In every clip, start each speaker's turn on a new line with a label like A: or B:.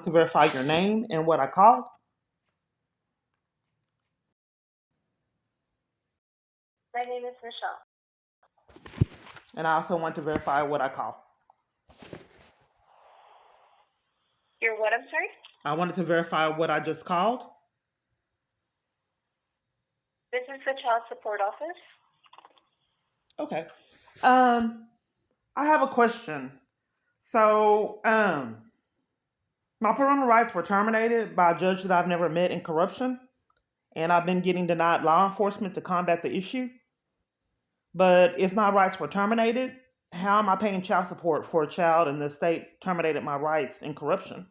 A: To verify your name and what I called.
B: My name is Michelle.
A: And I also want to verify what I called.
B: Your what? I'm sorry?
A: I wanted to verify what I just called.
B: This is the child support office.
A: Okay. I have a question. So, my parental rights were terminated by a judge that I've never met in corruption, and I've been getting denied law enforcement to combat the issue. But if my rights were terminated, how am I paying child support for a child and the state terminated my rights in corruption?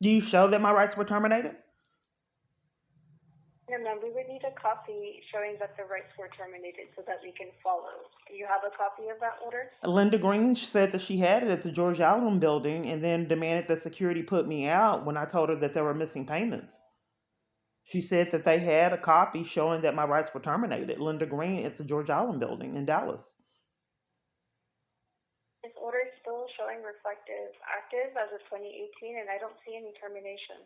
A: Do you show that my rights were terminated?
B: No, we would need a copy showing that the rights were terminated so that we can follow. Do you have a copy of that order?
A: Linda Green said that she had it at the George Allen building and then demanded that security put me out when I told her that there were missing payments. She said that they had a copy showing that my rights were terminated. Linda Green at the George Allen building in Dallas.
B: This order is still showing reflective active as of 2018, and I don't see any termination.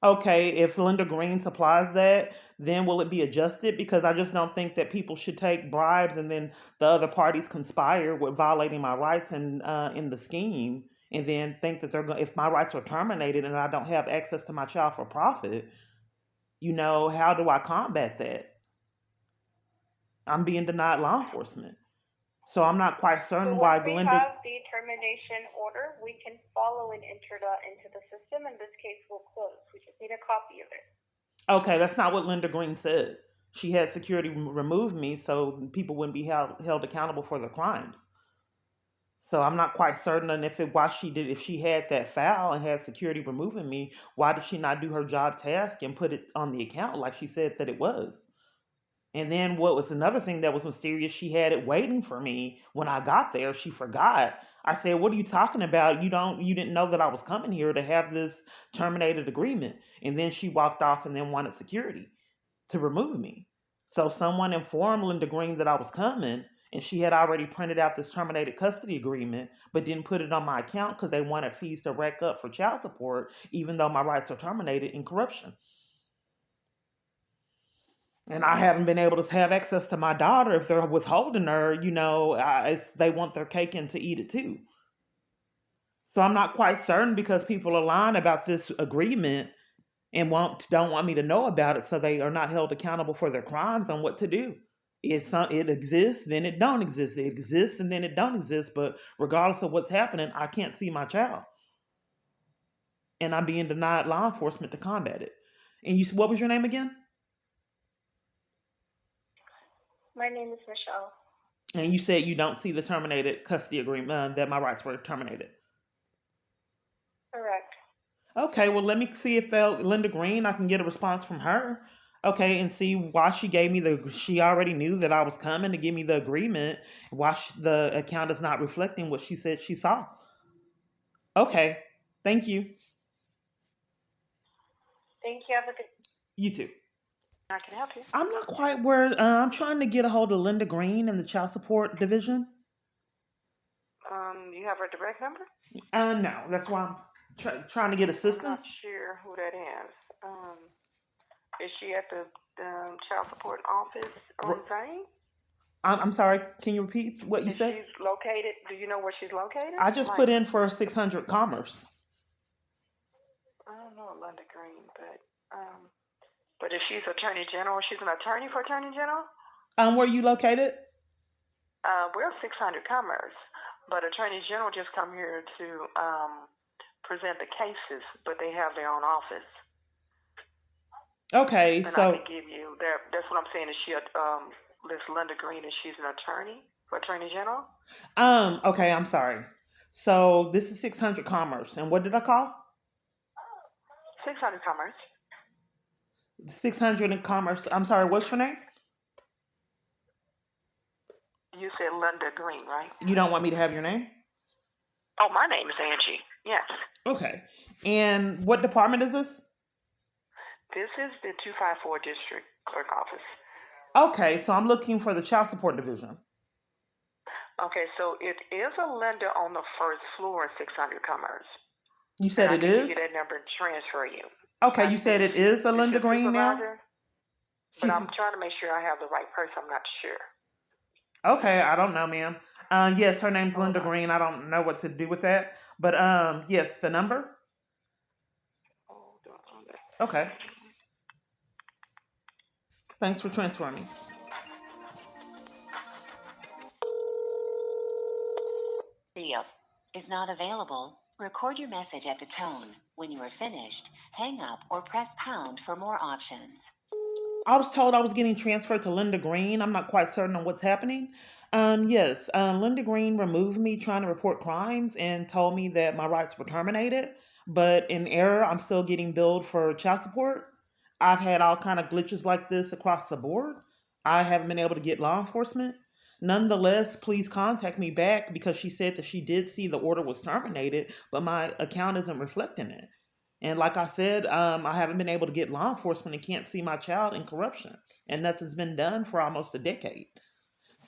A: Okay, if Linda Green supplies that, then will it be adjusted? Because I just don't think that people should take bribes and then the other parties conspire with violating my rights and in the scheme, and then think that they're going. If my rights are terminated and I don't have access to my child for profit, how do I combat that? I'm being denied law enforcement, so I'm not quite certain why
B: Once we
A: Linda.
B: have the termination order, we can follow and enter that into the system, and this case will close. We just need a copy of it.
A: Okay, that's not what Linda Green said. She had security remove me so people wouldn't be held accountable for their crimes. So I'm not quite certain on if she had that file and had security removing me, why did she not do her job task and put it on the account like she said that it was? And then what was another thing that was mysterious, she had it waiting for me when I got there. She forgot. I said, "What are you talking about? You didn't know that I was coming here to have this terminated agreement." And then she walked off and then wanted security to remove me. So someone informed Linda Green that I was coming, and she had already printed out this terminated custody agreement, but didn't put it on my account because they wanted fees to rack up for child support, even though my rights are terminated in corruption. And I haven't been able to have access to my daughter if they're withholding her. They want their cake and to eat it too. So I'm not quite certain because people are lying about this agreement and don't want me to know about it, so they are not held accountable for their crimes on what to do. It exists, then it don't exist. It exists, and then it don't exist. But regardless of what's happening, I can't see my child, and I'm being denied law enforcement to combat it. And what was your name again?
B: My name is Michelle.
A: And you said you don't see the terminated custody agreement, that my rights were terminated.
B: Correct.
A: Okay, well, let me see if Linda Green, I can get a response from her. Okay, and see why she gave me she already knew that I was coming to give me the agreement, why the account is not reflecting what she said she saw. Okay, thank you.
B: Thank you. Have a good.
A: You too.
B: I can help you.
A: I'm not quite where I'm trying to get a hold of Linda Green in the child support division.
B: You have her direct number?
A: No, that's why I'm trying to get assistance.
B: I'm not sure who that is. Is she at the child support office on Zane?
A: I'm sorry. Can you repeat what you said?
B: She's located. Do you know where she's located?
A: I just put in for 600 Commerce.
B: I don't know Linda Green, but if she's Attorney General, she's an attorney for Attorney General.
A: Where are you located?
B: We're 600 Commerce, but Attorney General just come here to present the cases, but they have their own office.
A: Okay,
B: and
A: so
B: I can give you that. That's what I'm saying. Is she this Linda Green? Is she's an attorney for Attorney General?
A: Okay, I'm sorry. So this is 600 Commerce, and what did I call?
B: 600 Commerce.
A: 600 in Commerce. I'm sorry. What's your name?
B: You said Linda Green, right?
A: You don't want me to have your name?
B: Oh, my name is Angie. Yes.
A: Okay. And what department is this?
B: This is the 254 District Clerk Office.
A: Okay, so I'm looking for the child support division.
B: Okay, so it is a lender on the first floor in 600 Commerce.
A: You said
B: and
A: it
B: I can
A: is?
B: give you that number and transfer you.
A: Okay, you said it is a Linda Green now?
B: But I'm trying to make sure I have the right person. I'm not sure.
A: Okay, I don't know, ma'am. Yes, her name's Linda Green. I don't know what to do with that. But yes, the number?
B: Hold on.
A: Okay. Thanks for transferring me.
C: Is not available. Record your message at the tone. When you are finished, hang up or press pound for more options.
A: I was told I was getting transferred to Linda Green. I'm not quite certain on what's happening. Yes, Linda Green removed me trying to report crimes and told me that my rights were terminated. But in error, I'm still getting billed for child support. I've had all kind of glitches like this across the board. I haven't been able to get law enforcement. Nonetheless, please contact me back because she said that she did see the order was terminated, but my account isn't reflecting it. And like I said, I haven't been able to get law enforcement and can't see my child in corruption. And nothing's been done for almost a decade.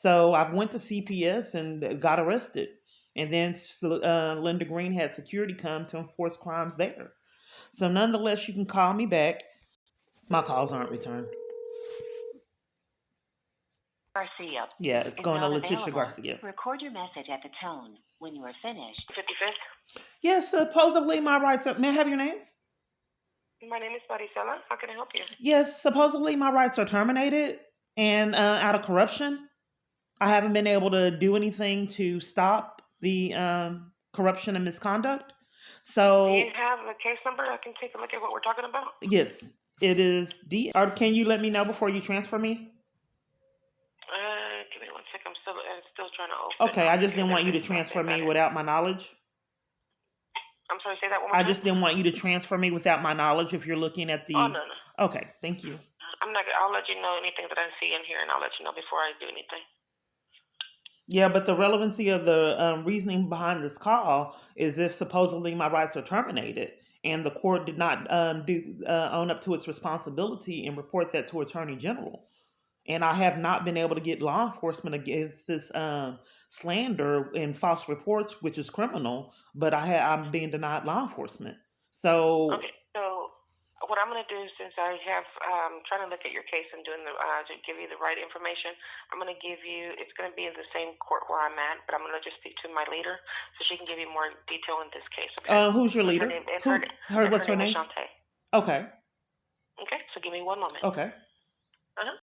A: So I went to CPS and got arrested. And then Linda Green had security come to enforce crimes there. So nonetheless, you can call me back. My calls aren't returned.
C: Garcia.
A: Yeah, it's going to Letitia
C: available.
A: Garcia.
C: Record your message at the tone. When you are finished.
B: 55th?
A: Yes, supposedly my rights are... May I have your name?
B: My name is Maricela. How can I help you?
A: Yes, supposedly my rights are terminated and out of corruption. I haven't been able to do anything to stop the corruption and misconduct. So,
B: do you have the case number? I can take a look at what we're talking about.
A: Yes, it is D. Or can you let me know before you transfer me?
B: Give me 1 second. I'm still trying to open.
A: Okay, I just didn't want you to transfer me without my knowledge.
B: I'm sorry, say that one more time.
A: I just didn't want you to transfer me without my knowledge if you're looking at the...
B: Oh, no.
A: Okay, thank you.
B: I'll let you know anything that I see in here, and I'll let you know before I do anything.
A: Yeah, but the relevancy of the reasoning behind this call is if supposedly my rights are terminated and the court did not own up to its responsibility and report that to Attorney General. And I have not been able to get law enforcement against this slander and false reports, which is criminal, but I'm being denied law enforcement. So...
B: Okay, so what I'm going to do, since I have trying to look at your case and doing to give you the right information, I'm going to give you, it's going to be in the same court where I'm at, but I'm going to just speak to my leader so she can give you more detail in this case. Okay?
A: Who's your leader? What's her name?
B: Shante.
A: Okay.
B: Okay, so give me 1 moment.
A: Okay.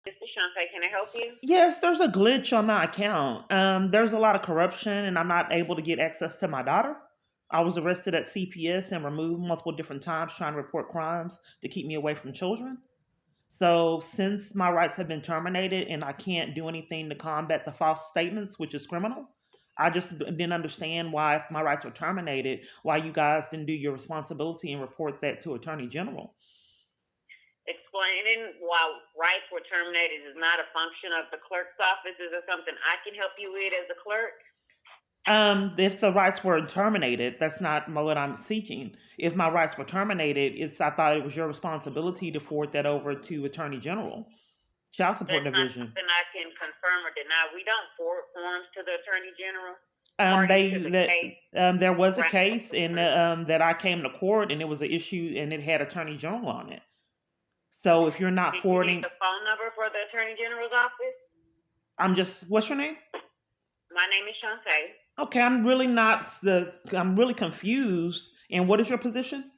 B: This is Shante. Can I help you?
A: Yes, there's a glitch on my account. There's a lot of corruption and I'm not able to get access to my daughter. I was arrested at CPS and removed multiple different times trying to report crimes to keep me away from children. So since my rights have been terminated and I can't do anything to combat the false statements, which is criminal, I just didn't understand why, if my rights were terminated, why you guys didn't do your responsibility and report that to Attorney General.
D: Explaining why rights were terminated is not a function of the clerk's office. Is there something I can help you with as a clerk?
A: If the rights were terminated, that's not what I'm seeking. If my rights were terminated, I thought it was your responsibility to forward that over to Attorney General, Child Support Division.
D: That's not something I can confirm or deny. We don't forward forms to the Attorney General.
A: There was a case in that I came to court and it was an issue and it had Attorney General on it. So if you're not forwarding...
D: You need the phone number for the Attorney General's office?
A: What's your name?
D: My name is Shante.
A: Okay, I'm really confused. And what is your position?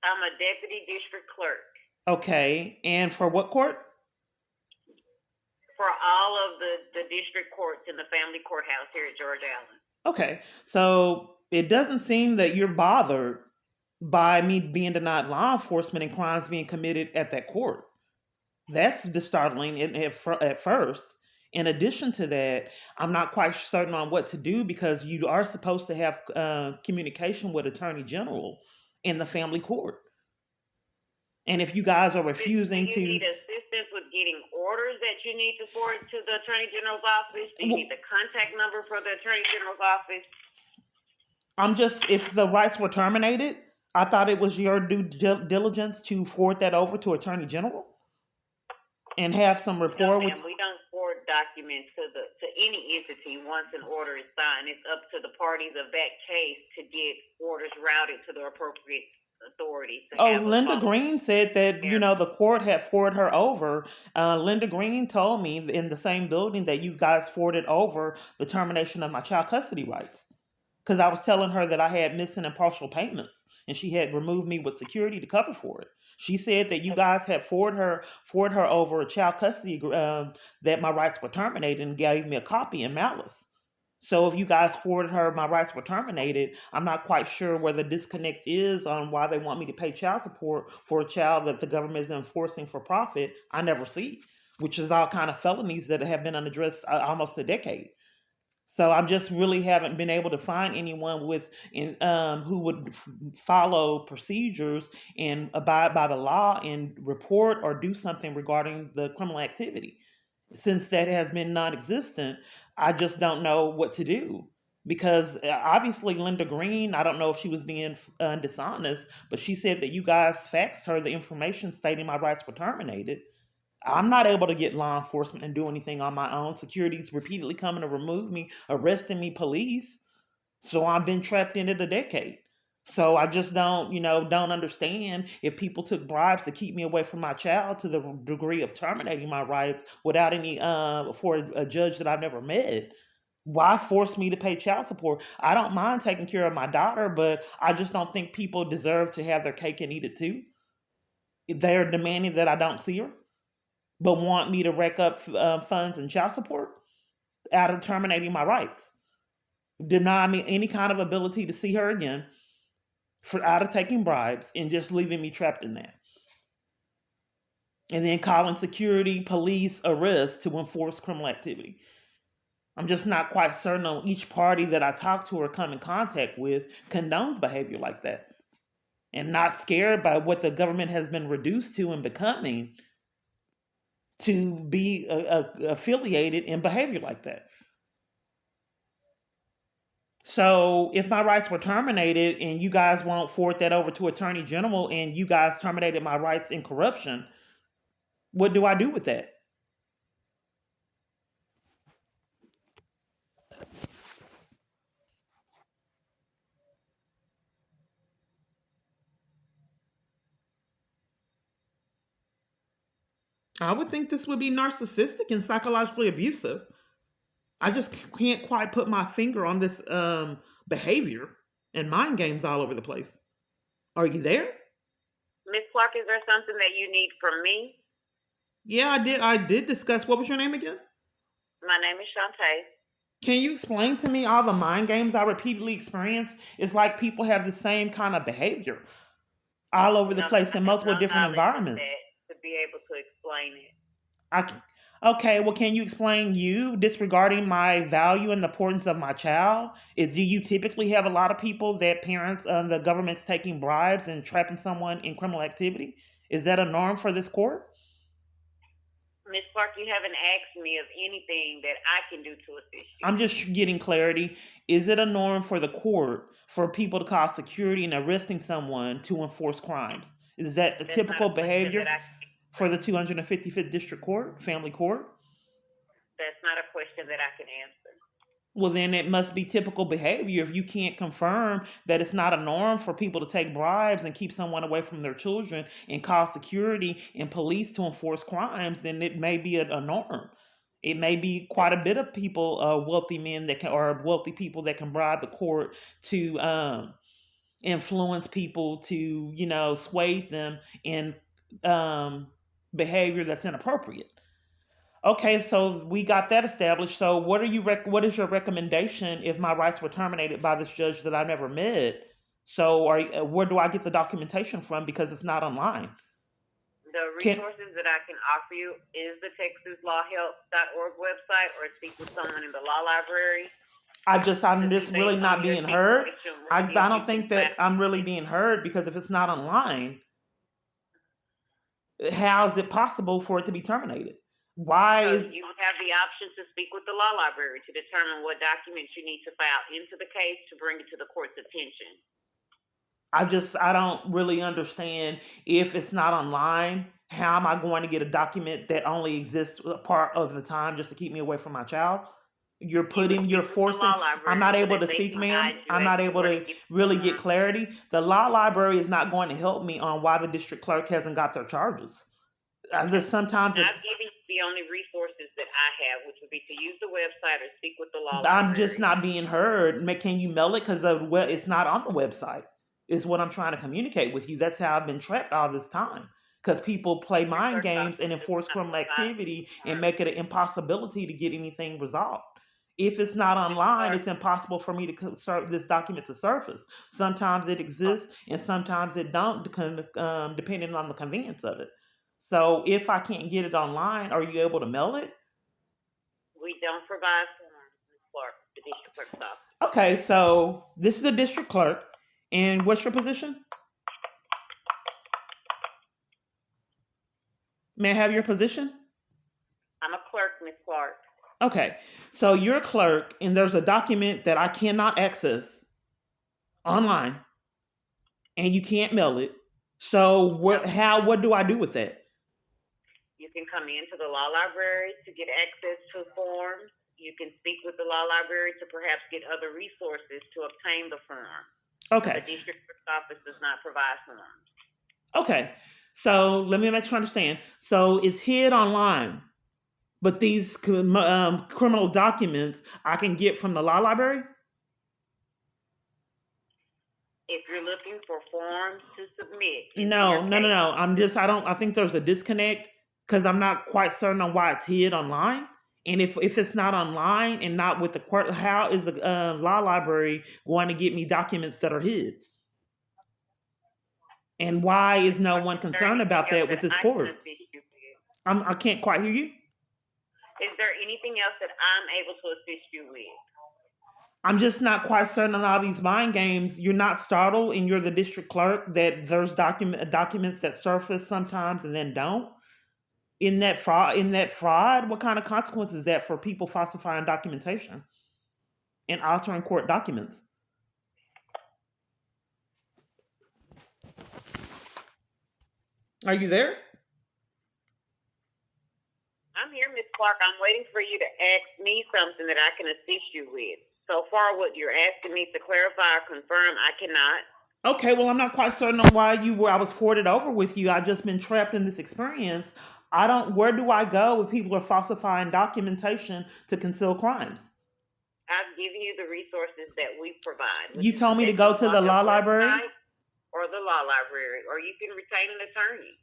D: I'm a deputy district clerk.
A: Okay, and for what court?
D: For all of the district courts in the family courthouse here at George Allen.
A: Okay, so it doesn't seem that you're bothered by me being denied law enforcement and crimes being committed at that court. That's startling at first. In addition to that, I'm not quite certain on what to do because you are supposed to have communication with Attorney General in the family court. And if you guys are refusing
D: to... Do you need assistance with getting orders that you need to forward to the Attorney General's office? Do you need the contact number for the Attorney General's office?
A: If the rights were terminated, I thought it was your due diligence to forward that over to Attorney General and have some rapport with...
D: We don't forward documents to any entity once an order is signed. It's up to the parties of that case to get orders routed to the appropriate authorities to
A: Oh,
D: have a
A: Linda
D: follow.
A: Green said that,
D: Yeah.
A: the court had forwarded her over. Linda Green told me in the same building that you guys forwarded over the termination of my child custody rights. Because I was telling her that I had missing and partial payments, and she had removed me with security to cover for it. She said that you guys had forwarded her over a child custody that my rights were terminated, and gave me a copy in malice. So if you guys forwarded her my rights were terminated, I'm not quite sure where the disconnect is on why they want me to pay child support for a child that the government is enforcing for profit. I never see, which is all kind of felonies that have been unaddressed almost a decade. So I just really haven't been able to find anyone who would follow procedures and abide by the law and report or do something regarding the criminal activity. Since that has been non-existent, I just don't know what to do. Because obviously Linda Green, I don't know if she was being dishonest, but she said that you guys faxed her the information stating my rights were terminated. I'm not able to get law enforcement and do anything on my own. Security's repeatedly coming to remove me, arresting me, police. So I've been trapped in it a decade. So I just don't understand if people took bribes to keep me away from my child to the degree of terminating my rights without any for a judge that I've never met. Why force me to pay child support? I don't mind taking care of my daughter, but I just don't think people deserve to have their cake and eat it too. They're demanding that I don't see her, but want me to rack up funds and child support out of terminating my rights. Deny me any kind of ability to see her again for out of taking bribes and just leaving me trapped in that. And then calling security, police, arrest to enforce criminal activity. I'm just not quite certain on each party that I talk to or come in contact with condones behavior like that. And not scared by what the government has been reduced to and becoming to be affiliated in behavior like that. So if my rights were terminated and you guys won't forward that over to Attorney General and you guys terminated my rights in corruption, what do I do with that? I would think this would be narcissistic and psychologically abusive. I just can't quite put my finger on this behavior and mind games all over the place. Are you there?
D: Ms. Clark, is there something that you need from me?
A: Yeah, I did. I did discuss. What was your name again?
D: My name is Shantae.
A: Can you explain to me all the mind games I repeatedly experience? It's like people have the same kind of behavior all over the place in multiple different environments.
D: To be able to explain it.
A: Okay, well, can you explain you disregarding my value and the importance of my child? Do you typically have a lot of people that parents, the government's taking bribes and trapping someone in criminal activity? Is that a norm for this court?
D: Ms. Clark, you haven't asked me of anything that I can do to assist you.
A: I'm just getting clarity. Is it a norm for the court for people to call security and arresting someone to enforce crimes? Is that a typical behavior for the 255th District Court, Family Court?
D: That's not a question that I can answer.
A: Well, then it must be typical behavior if you can't confirm that it's not a norm for people to take bribes and keep someone away from their children and call security and police to enforce crimes, then it may be a norm. It may be quite a bit of people, wealthy men or wealthy people that can bribe the court to influence people to, sway them in behavior that's inappropriate. Okay, so we got that established. So what is your recommendation if my rights were terminated by this judge that I never met? So where do I get the documentation from, because it's not online?
D: The resources that I can offer you is the TexasLawHelp.org website, or speak with someone in the law library.
A: I'm just really not being heard. I don't think that I'm really being heard, because if it's not online, how is it possible for it to be terminated?
D: You have the option to speak with the law library to determine what documents you need to file into the case to bring it to the court's attention.
A: I don't really understand, if it's not online, how am I going to get a document that only exists a part of the time just to keep me away from my child? You're forcing, I'm not able to speak, ma'am. I'm not able to really get clarity. The law library is not going to help me on why the district clerk hasn't got their charges. Sometimes
D: I've given you the only resources that I have, which would be to use the website or speak with the law library.
A: I'm just not being heard. Can you mail it? Because it's not on the website. Is what I'm trying to communicate with you. That's how I've been trapped all this time. Because people play mind games and enforce criminal activity and make it an impossibility to get anything resolved. If it's not online, it's impossible for me to this document to surface. Sometimes it exists and sometimes it don't, depending on the convenience of it. So if I can't get it online, are you able to mail it?
D: We don't provide forms, Ms. Clark, the district clerk's office.
A: Okay, so this is the district clerk, and what's your position? May I have your position?
D: I'm a clerk, Ms. Clark.
A: Okay, so you're a clerk, and there's a document that I cannot access online, and you can't mail it. So what do I do with that?
D: You can come into the law library to get access to forms. You can speak with the law library to perhaps get other resources to obtain the form.
A: Okay.
D: The district clerk's office does not provide forms.
A: Okay, so let me make sure I understand. So it's hid online, but these criminal documents I can get from the law library?
D: If you're looking for forms to submit.
A: No. I think there's a disconnect because I'm not quite certain on why it's hid online. And if it's not online and not with the court, how is the law library going to get me documents that are hid? And why is no one concerned about that with this court? I can't quite hear you.
D: Is there anything else that I'm able to assist you with?
A: I'm just not quite certain on all these mind games. You're not startled, and you're the district clerk, that there's documents that surface sometimes and then don't. In that fraud, what kind of consequences is that for people falsifying documentation and altering court documents? Are you there?
D: I'm here, Ms. Clark. I'm waiting for you to ask me something that I can assist you with. So far, what you're asking me to clarify or confirm, I cannot.
A: Okay, well, I'm not quite certain on why I was forwarded over with you. I've just been trapped in this experience. Where do I go if people are falsifying documentation to conceal crimes?
D: I've given you the resources that we provide.
A: You told me to go to the law library?
D: Or the law library, or you can retain an attorney.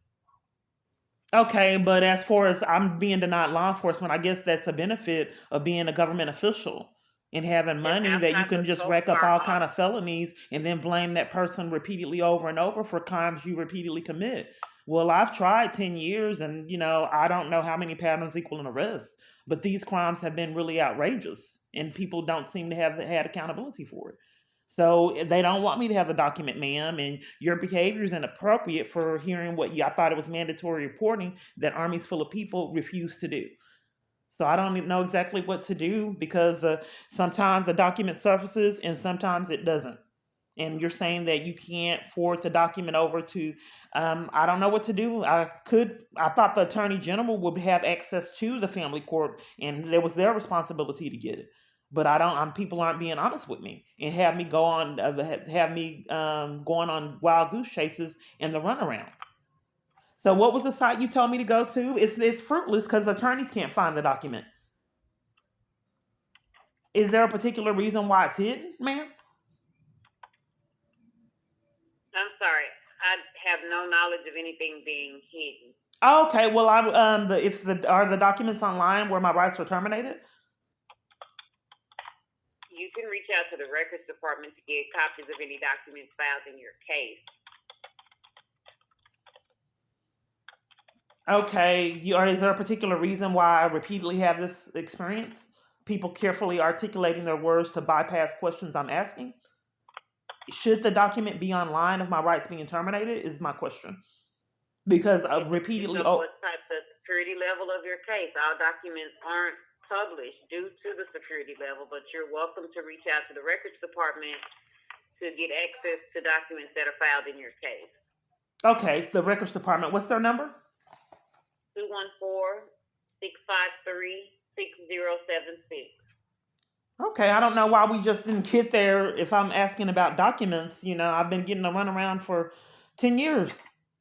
A: Okay, but as far as I'm being denied law enforcement, I guess that's a benefit of being a government official and having money that you can just rack up all kind of felonies and then blame that person repeatedly over and over for crimes you repeatedly commit. Well, I've tried 10 years and, I don't know how many patterns equal an arrest, but these crimes have been really outrageous and people don't seem to have had accountability for it. So they don't want me to have the document, ma'am, and your behavior is inappropriate for hearing I thought it was mandatory reporting that armies full of people refuse to do. So I don't know exactly what to do because sometimes the document surfaces and sometimes it doesn't. And you're saying that you can't forward the document over to, I don't know what to do. I thought the Attorney General would have access to the family court and it was their responsibility to get it. But people aren't being honest with me and have me going on wild goose chases in the runaround. So what was the site you told me to go to? It's fruitless because attorneys can't find the document. Is there a particular reason why it's hidden, ma'am?
D: I'm sorry, I have no knowledge of anything being hidden.
A: Okay, well, are the documents online where my rights are terminated?
D: You can reach out to the records department to get copies of any documents filed in your case.
A: Okay, is there a particular reason why I repeatedly have this experience? People carefully articulating their words to bypass questions I'm asking? Should the document be online if my rights being terminated is my question. Because repeatedly...
D: what type of security level of your case? All documents aren't published due to the security level, but you're welcome to reach out to the records department to get access to documents that are filed in your case.
A: Okay, the records department. What's their number?
D: 214-653-6076.
A: Okay, I don't know why we just didn't get there. If I'm asking about documents, I've been getting a runaround for 10 years.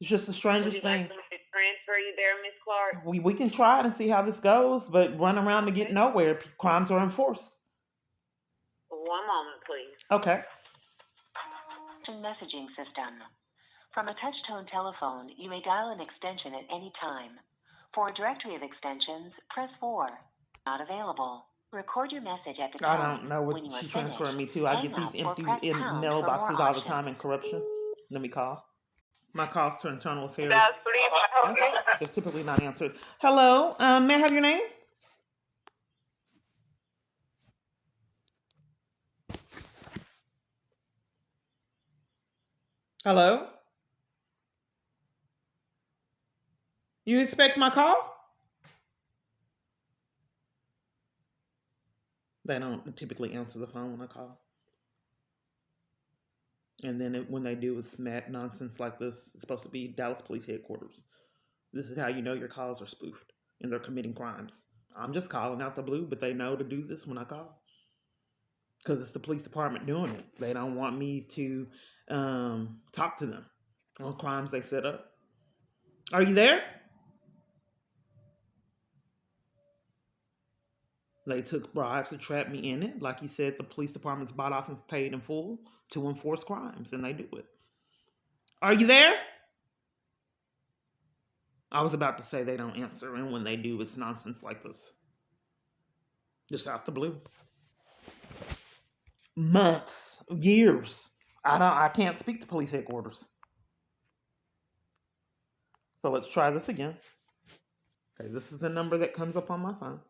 A: It's just the
D: Would
A: strangest
D: you like
A: thing.
D: me to transfer you there, Miss Clark?
A: We can try it and see how this goes, but run around to get
D: Okay.
A: nowhere. Crimes are enforced.
D: One moment, please.
A: Okay.
C: Messaging system. From a touch-tone telephone, you may dial an extension at any time. For a directory of extensions, press 4. Not available. Record your message at the tone.
A: I don't know what
C: When you are
A: she
C: finished,
A: transferred me to. I
C: hang
A: get these
C: up or
A: empty
C: press pound for more
A: mailboxes all the
C: options.
A: time in corruption. Let me call. My calls to internal affairs.
B: That's please, I help you.
A: They're typically not answered. Hello, may I have your name? Hello? You expect my call? They don't typically answer the phone when I call. And then when they do, it's mad nonsense like this. It's supposed to be Dallas Police Headquarters. This is how you know your calls are spoofed and they're committing crimes. I'm just calling out the blue, but they know to do this when I call. Because it's the police department doing it. They don't want me to talk to them on crimes they set up. Are you there? They took bribes to trap me in it. Like you said, the police department's bought off and paid in full to enforce crimes, and they do it. Are you there? I was about to say they don't answer, and when they do, it's nonsense like this. Just out the blue. Months, years. I can't speak to police headquarters. So let's try this again. Okay, this is the number that comes up on my phone.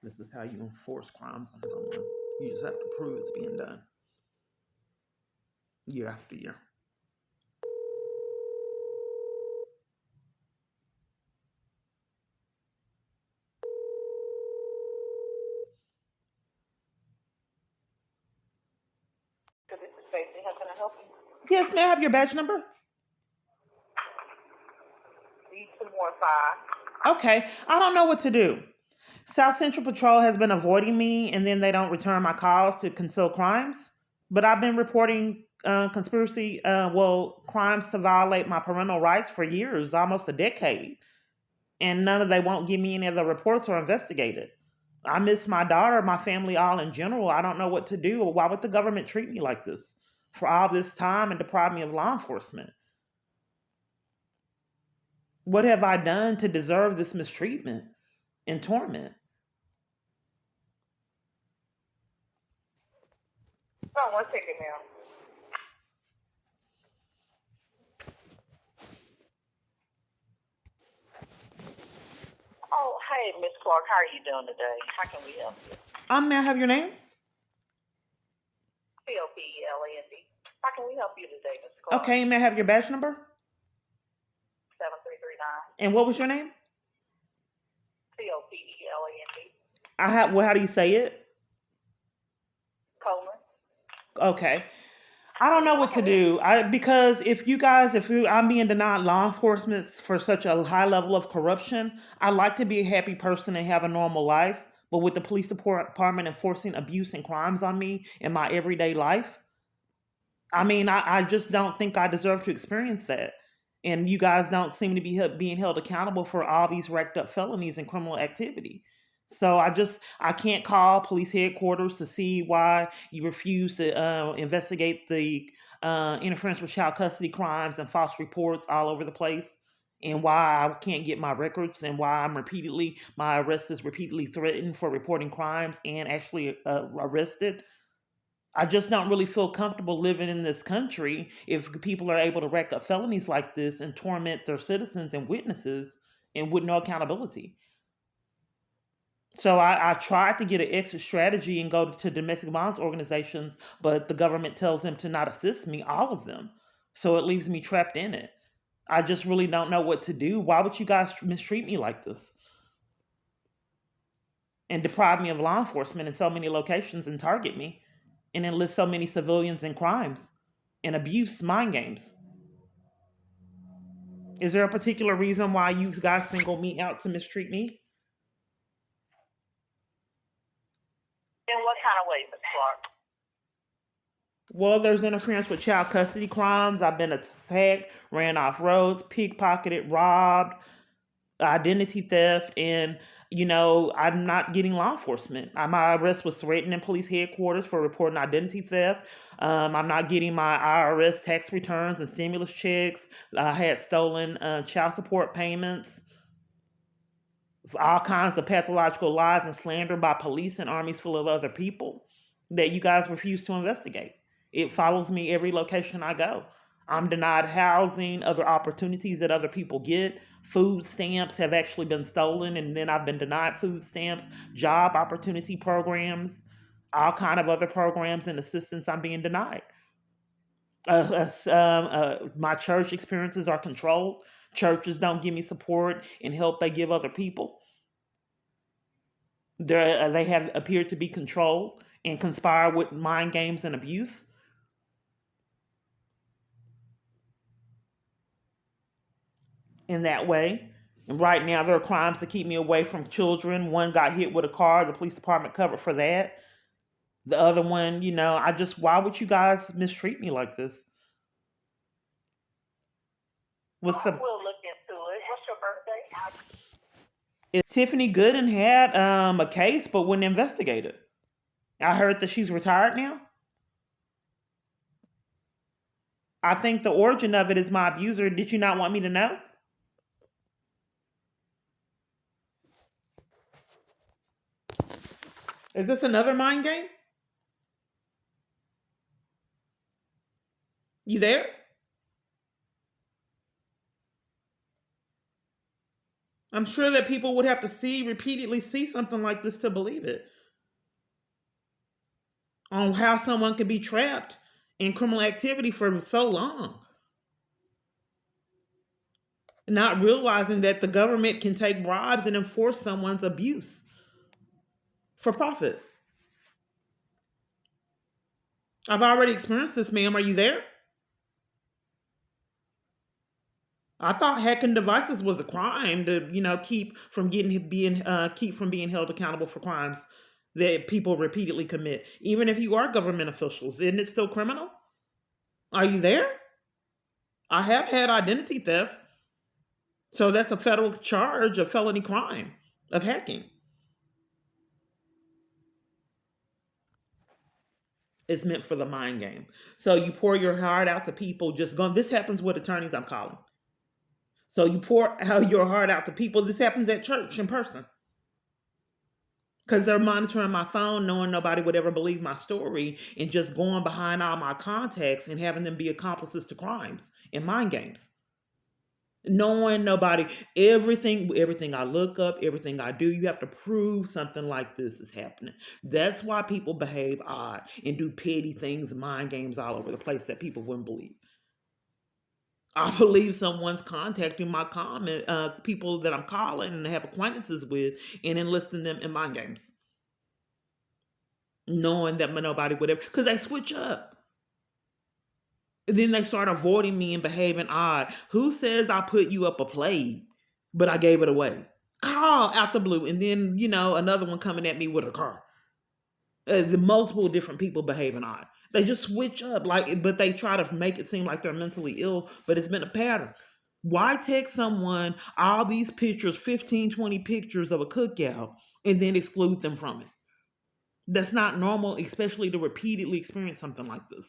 A: This is how you enforce crimes on someone. You just have to prove it's being done. Year after year.
B: This is Stacy. How can I help you?
A: Yes, may I have your badge number?
B: D215.
A: Okay, I don't know what to do. South Central Patrol has been avoiding me, and then they don't return my calls to conceal crimes. But I've been reporting crimes to violate my parental rights for years, almost a decade. And they won't give me any of the reports or investigate it. I miss my daughter, my family, all in general. I don't know what to do. Why would the government treat me like this for all this time and deprive me of law enforcement? What have I done to deserve this mistreatment and torment?
B: Oh, 1 second now. Oh, hey, Miss Clark, how are you doing today? How can we help you?
A: May I have your name?
B: CLPELAND. How can we help you today, Miss Clark?
A: Okay, may I have your badge number?
B: 7339.
A: And what was your name?
B: CLPELAND.
A: How do you say it?
B: Coleman.
A: Okay. I don't know what to do. Because if I'm being denied law enforcement for such a high level of corruption, I like to be a happy person and have a normal life. But with the police department enforcing abuse and crimes on me in my everyday life, I just don't think I deserve to experience that. And you guys don't seem to be being held accountable for all these racked up felonies and criminal activity. So I can't call police headquarters to see why you refuse to investigate the interference with child custody crimes and false reports all over the place, and why I can't get my records, and why my arrest is repeatedly threatened for reporting crimes and actually arrested. I just don't really feel comfortable living in this country if people are able to rack up felonies like this and torment their citizens and witnesses and with no accountability. So I tried to get an exit strategy and go to domestic violence organizations, but the government tells them to not assist me, all of them. So it leaves me trapped in it. I just really don't know what to do. Why would you guys mistreat me like this? And deprive me of law enforcement in so many locations and target me and enlist so many civilians in crimes and abuse mind games? Is there a particular reason why you guys single me out to mistreat me?
B: In what kind of way, Ms. Clark?
A: Well, there's interference with child custody crimes. I've been attacked, ran off roads, pickpocketed, robbed, identity theft, and I'm not getting law enforcement. My arrest was threatened in police headquarters for reporting identity theft. I'm not getting my IRS tax returns and stimulus checks. I had stolen child support payments, all kinds of pathological lies and slander by police and armies full of other people that you guys refuse to investigate. It follows me every location I go. I'm denied housing, other opportunities that other people get. Food stamps have actually been stolen, and then I've been denied food stamps, job opportunity programs, all kind of other programs and assistance I'm being denied. My church experiences are controlled. Churches don't give me support and help they give other people. They have appeared to be controlled and conspire with mind games and abuse. In that way. And right now, there are crimes to keep me away from children. One got hit with a car. The police department covered for that. The other one, why would you guys mistreat me like this?
B: We'll look into it. What's your birthday?
A: Tiffany Gooden had a case but wouldn't investigate it. I heard that she's retired now. I think the origin of it is my abuser. Did you not want me to know? Is this another mind game? You there? I'm sure that people would have to repeatedly see something like this to believe it. On how someone could be trapped in criminal activity for so long. Not realizing that the government can take bribes and enforce someone's abuse for profit. I've already experienced this, ma'am. Are you there? I thought hacking devices was a crime to, keep from being held accountable for crimes that people repeatedly commit. Even if you are government officials, isn't it still criminal? Are you there? I have had identity theft. So that's a federal charge of felony crime of hacking. It's meant for the mind game. So you pour your heart out to people this happens with attorneys I'm calling. So you pour out your heart out to people. This happens at church in person. Because they're monitoring my phone, knowing nobody would ever believe my story, and just going behind all my contacts and having them be accomplices to crimes and mind games. Knowing nobody, everything I look up, everything I do, you have to prove something like this is happening. That's why people behave odd and do petty things, mind games all over the place that people wouldn't believe. I believe someone's contacting my people that I'm calling and have acquaintances with and enlisting them in mind games. Knowing that nobody would ever, because they switch up. And then they start avoiding me and behaving odd. Who says I put you up a play, but I gave it away? Call out the blue. And then, another one coming at me with a car. The multiple different people behaving odd. They just switch up, but they try to make it seem like they're mentally ill, but it's been a pattern. Why text someone all these pictures, 15, 20 pictures of a cookout, and then exclude them from it? That's not normal, especially to repeatedly experience something like this.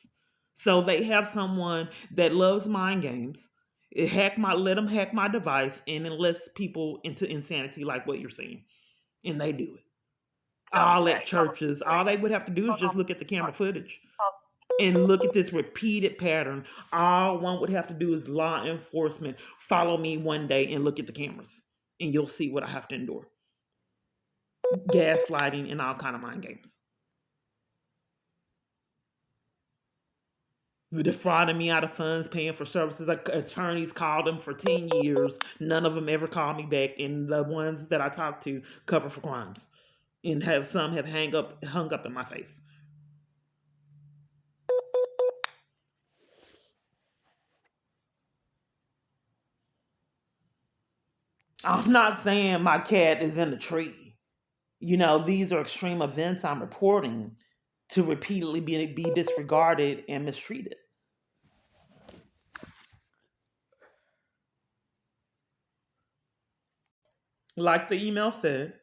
A: So they have someone that loves mind games, let them hack my device and enlist people into insanity like what you're seeing. And they do it. All at churches. All they would have to do is just look at the camera footage and look at this repeated pattern. All one would have to do is law enforcement follow me one day and look at the cameras. And you'll see what I have to endure. Gaslighting and all kind of mind games. Defrauding me out of funds, paying for services. Attorneys called them for 10 years. None of them ever called me back. And the ones that I talked to cover for crimes. And some have hung up in my face. I'm not saying my cat is in the tree. These are extreme events I'm reporting to repeatedly be disregarded and mistreated. Like the email said,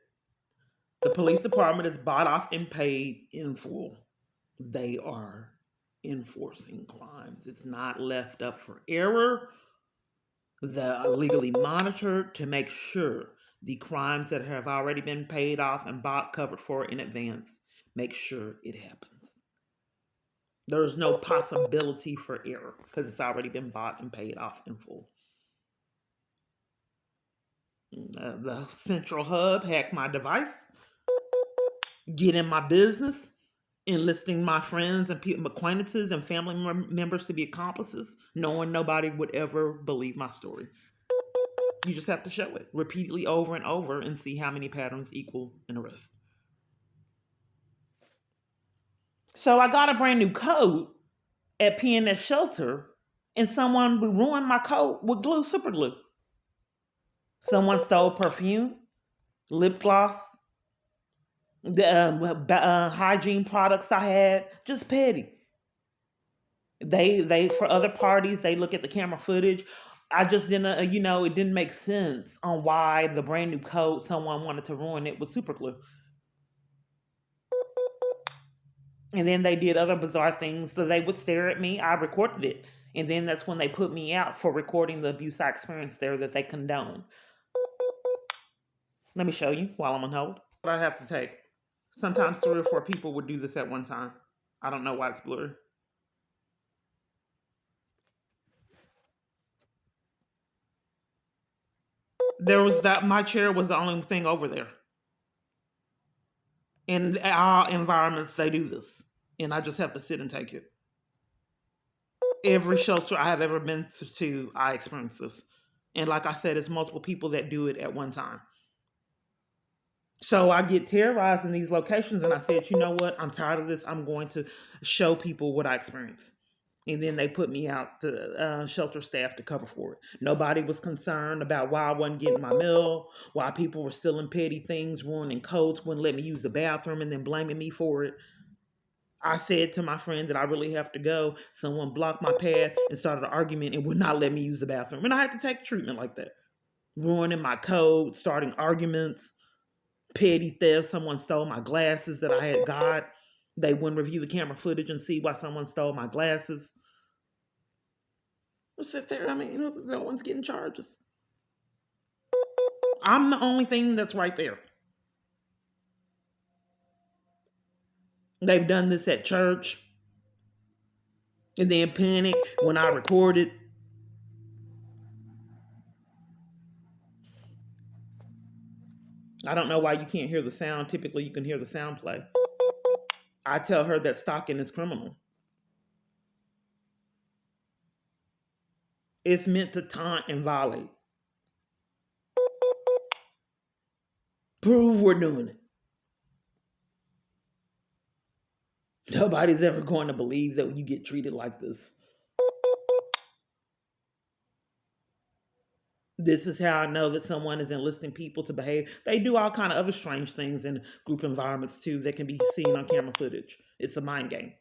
A: the police department is bought off and paid in full. They are enforcing crimes. It's not left up for error. They're legally monitored to make sure the crimes that have already been paid off and bought covered for in advance, make sure it happens. There's no possibility for error because it's already been bought and paid off in full. The central hub hacked my device, get in my business, enlisting my friends and acquaintances and family members to be accomplices, knowing nobody would ever believe my story. You just have to show it repeatedly over and over and see how many patterns equal an arrest. So I got a brand new coat at PNS Shelter, and someone ruined my coat with super glue. Someone stole perfume, lip gloss, the hygiene products I had, just petty. They for other parties, they look at the camera footage. I just didn't, it didn't make sense on why the brand new coat someone wanted to ruin it with super glue. And then they did other bizarre things. So they would stare at me. I recorded it. And then that's when they put me out for recording the abuse I experienced there that they condone. Let me show you while I'm on hold. What I have to take. Sometimes 3 or 4 people would do this at one time. I don't know why it's blurry. My chair was the only thing over there. In our environments, they do this. And I just have to sit and take it. Every shelter I have ever been to, I experience this. And like I said, it's multiple people that do it at one time. So I get terrorized in these locations, and I said, you know what? I'm tired of this. I'm going to show people what I experienced. And then they put me out, the shelter staff, to cover for it. Nobody was concerned about why I wasn't getting my meal, why people were stealing petty things, ruining coats, wouldn't let me use the bathroom, and then blaming me for it. I said to my friend that I really have to go. Someone blocked my path and started an argument and would not let me use the bathroom. And I had to take treatment like that. Ruining my code, starting arguments, petty theft. Someone stole my glasses that I had got. They wouldn't review the camera footage and see why someone stole my glasses. We'll sit there. No one's getting charges. I'm the only thing that's right there. They've done this at church. And then panic when I recorded. I don't know why you can't hear the sound. Typically, you can hear the sound play. I tell her that stalking is criminal. It's meant to taunt and violate. Prove we're doing it. Nobody's ever going to believe that you get treated like this. This is how I know that someone is enlisting people to behave. They do all kind of other strange things in group environments too that can be seen on camera footage. It's a mind game.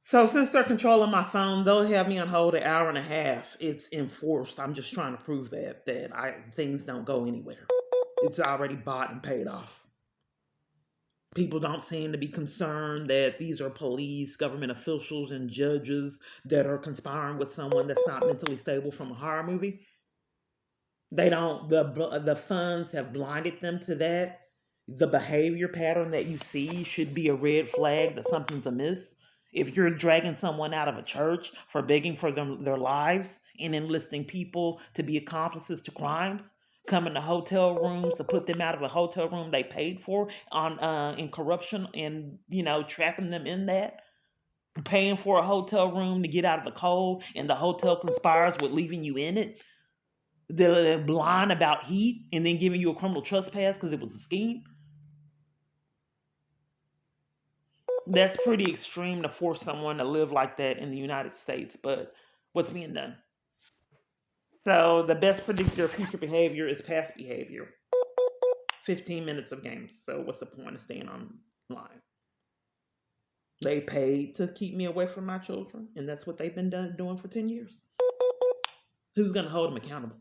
A: So since they're controlling my phone, they'll have me on hold an hour and a half. It's enforced. I'm just trying to prove that things don't go anywhere. It's already bought and paid off. People don't seem to be concerned that these are police, government officials, and judges that are conspiring with someone that's not mentally stable from a horror movie. They don't. The funds have blinded them to that. The behavior pattern that you see should be a red flag that something's amiss. If you're dragging someone out of a church for begging for their lives and enlisting people to be accomplices to crimes, coming to hotel rooms to put them out of a hotel room they paid for in corruption, and trapping them in that, paying for a hotel room to get out of the cold, and the hotel conspires with leaving you in it. They're blind about heat and then giving you a criminal trespass because it was a scheme. That's pretty extreme to force someone to live like that in the United States, but what's being done? So the best predictor of future behavior is past behavior. 15 minutes of games. So what's the point of staying online? They paid to keep me away from my children, and that's what they've been doing for 10 years. Who's going to hold them accountable?